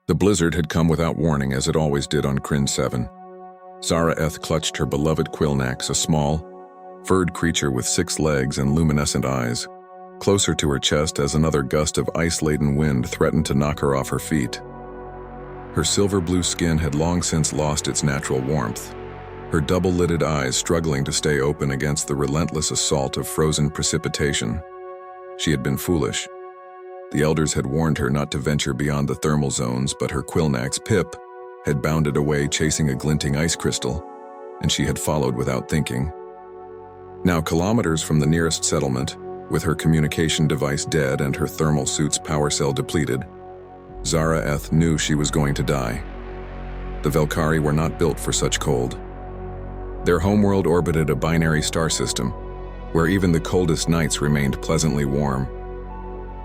The blizzard had come without warning, as it always did on Kryn 7. Zara-Eth clutched her beloved Quillnax, a small, furred creature with 6 legs and luminescent eyes, closer to her chest as another gust of ice-laden wind threatened to knock her off her feet. Her silver-blue skin had long since lost its natural warmth, her double-lidded eyes struggling to stay open against the relentless assault of frozen precipitation. She had been foolish. The elders had warned her not to venture beyond the thermal zones, but her Quillnax, Pip, had bounded away chasing a glinting ice crystal, and she had followed without thinking. Now, kilometers from the nearest settlement, with her communication device dead and her thermal suit's power cell depleted, Zara-Eth knew she was going to die. The Velkari were not built for such cold. Their homeworld orbited a binary star system, where even the coldest nights remained pleasantly warm.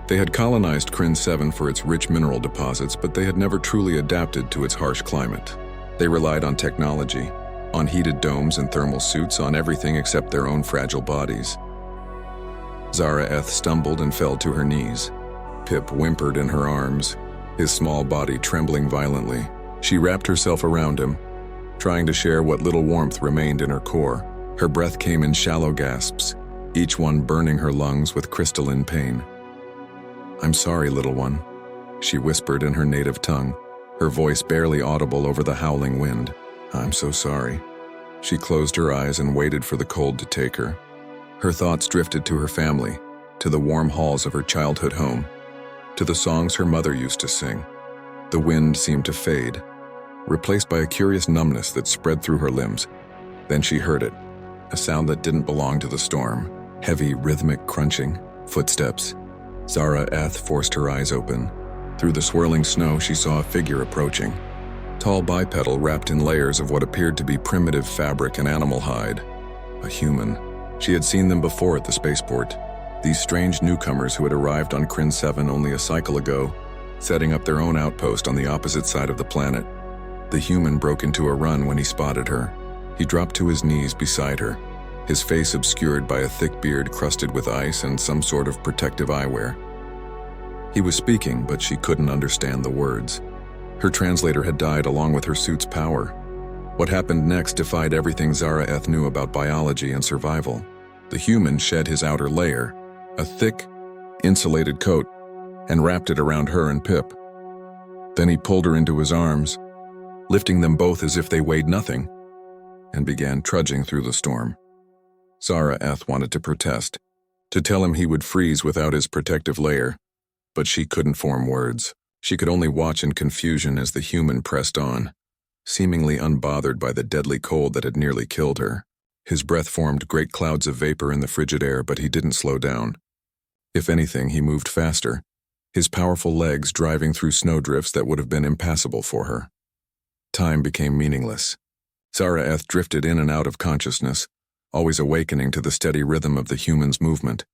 They had colonized Kryn 7 for its rich mineral deposits, but they had never truly adapted to its harsh climate. They relied on technology, on heated domes and thermal suits, on everything except their own fragile bodies. Zara-Eth stumbled and fell to her knees. Pip whimpered in her arms, his small body trembling violently. She wrapped herself around him, trying to share what little warmth remained in her core. Her breath came in shallow gasps, each one burning her lungs with crystalline pain. "I'm sorry, little one," she whispered in her native tongue, her voice barely audible over the howling wind. "I'm so sorry." She closed her eyes and waited for the cold to take her. Her thoughts drifted to her family, to the warm halls of her childhood home, to the songs her mother used to sing. The wind seemed to fade, replaced by a curious numbness that spread through her limbs. Then she heard it, a sound that didn't belong to the storm. Heavy, rhythmic crunching, footsteps. Zara-Eth forced her eyes open. Through the swirling snow, she saw a figure approaching. Tall bipedal wrapped in layers of what appeared to be primitive fabric and animal hide. A human. She had seen them before at the spaceport. These strange newcomers who had arrived on Kryn 7 only a cycle ago, setting up their own outpost on the opposite side of the planet. The human broke into a run when he spotted her. He dropped to his knees beside her, his face obscured by a thick beard crusted with ice and some sort of protective eyewear. He was speaking, but she couldn't understand the words. Her translator had died along with her suit's power. What happened next defied everything Zara-Eth knew about biology and survival. The human shed his outer layer, a thick, insulated coat, and wrapped it around her and Pip. Then he pulled her into his arms, lifting them both as if they weighed nothing, and began trudging through the storm. Zara-Eth wanted to protest, to tell him he would freeze without his protective layer, but she couldn't form words. She could only watch in confusion as the human pressed on, seemingly unbothered by the deadly cold that had nearly killed her. His breath formed great clouds of vapor in the frigid air, but he didn't slow down. If anything, he moved faster, his powerful legs driving through snowdrifts that would have been impassable for her. Time became meaningless. Zara-Eth drifted in and out of consciousness, always awakening to the steady rhythm of the human's movement,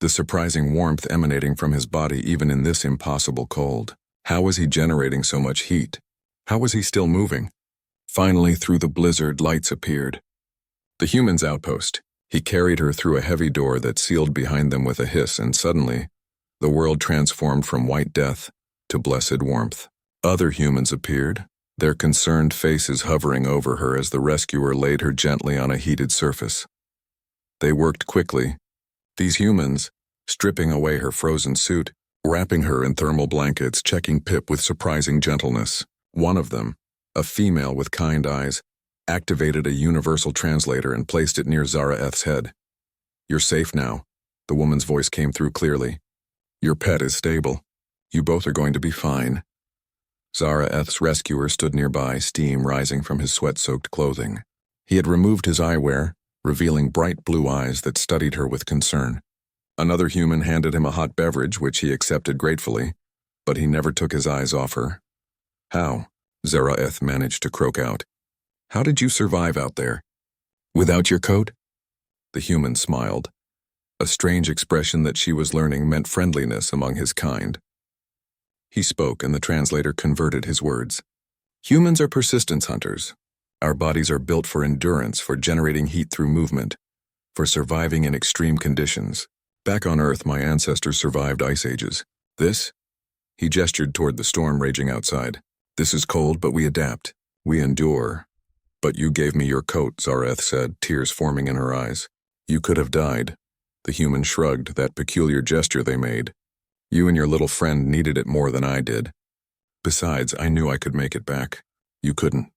the surprising warmth emanating from his body even in this impossible cold. How was he generating so much heat? How was he still moving? Finally, through the blizzard, lights appeared. The human's outpost. He carried her through a heavy door that sealed behind them with a hiss, and suddenly, the world transformed from white death to blessed warmth. Other humans appeared, their concerned faces hovering over her as the rescuer laid her gently on a heated surface. They worked quickly, these humans, stripping away her frozen suit, wrapping her in thermal blankets, checking Pip with surprising gentleness. One of them, a female with kind eyes, activated a universal translator and placed it near Zara-Eth's head. "You're safe now," the woman's voice came through clearly. "Your pet is stable. You both are going to be fine." Zara-Eth's rescuer stood nearby, steam rising from his sweat-soaked clothing. He had removed his eyewear, revealing bright blue eyes that studied her with concern. Another human handed him a hot beverage, which he accepted gratefully, but he never took his eyes off her. "How?" Zara-Eth managed to croak out. "How did you survive out there? Without your coat?" The human smiled. A strange expression that she was learning meant friendliness among his kind. He spoke, and the translator converted his words. "Humans are persistence hunters. Our bodies are built for endurance, for generating heat through movement, for surviving in extreme conditions. Back on Earth, my ancestors survived ice ages. This? He gestured toward the storm raging outside. This is cold, but we adapt. We endure. But you gave me your coat, Zareth said, tears forming in her eyes. You could have died. The human shrugged, that peculiar gesture they made. You and your little friend needed it more than I did. Besides, I knew I could make it back. You couldn't.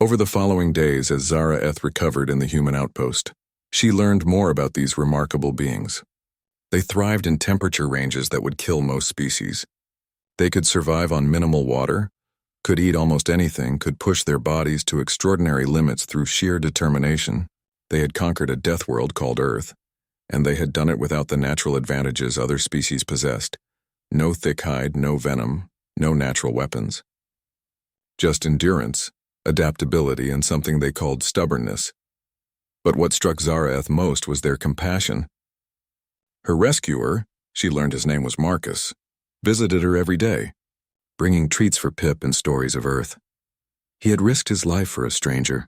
Over the following days, as Zareth recovered in the human outpost, she learned more about these remarkable beings. They thrived in temperature ranges that would kill most species. They could survive on minimal water, could eat almost anything, could push their bodies to extraordinary limits through sheer determination. They had conquered a death world called Earth, and they had done it without the natural advantages other species possessed. No thick hide, no venom, no natural weapons. Just endurance, adaptability, and something they called stubbornness. But what struck Zareth most was their compassion. Her rescuer, she learned his name was Marcus, visited her every day, bringing treats for Pip and stories of Earth. He had risked his life for a stranger,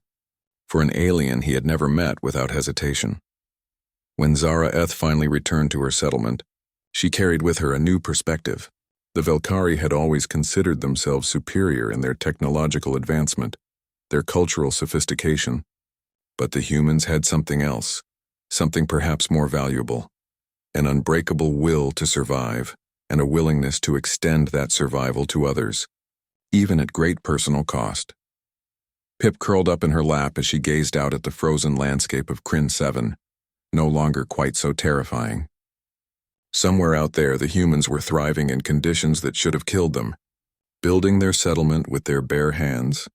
for an alien he had never met without hesitation. When Zareth finally returned to her settlement, she carried with her a new perspective. The Velkari had always considered themselves superior in their technological advancement, their cultural sophistication. But the humans had something else, something perhaps more valuable, an unbreakable will to survive and a willingness to extend that survival to others, even at great personal cost. Pip curled up in her lap as she gazed out at the frozen landscape of Kryn 7, no longer quite so terrifying. Somewhere out there, the humans were thriving in conditions that should have killed them, building their settlement with their bare hands,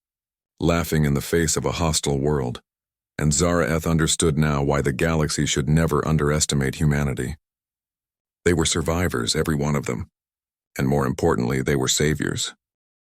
laughing in the face of a hostile world. And Zareth understood now why the galaxy should never underestimate humanity. They were survivors, every one of them. And more importantly, they were saviors.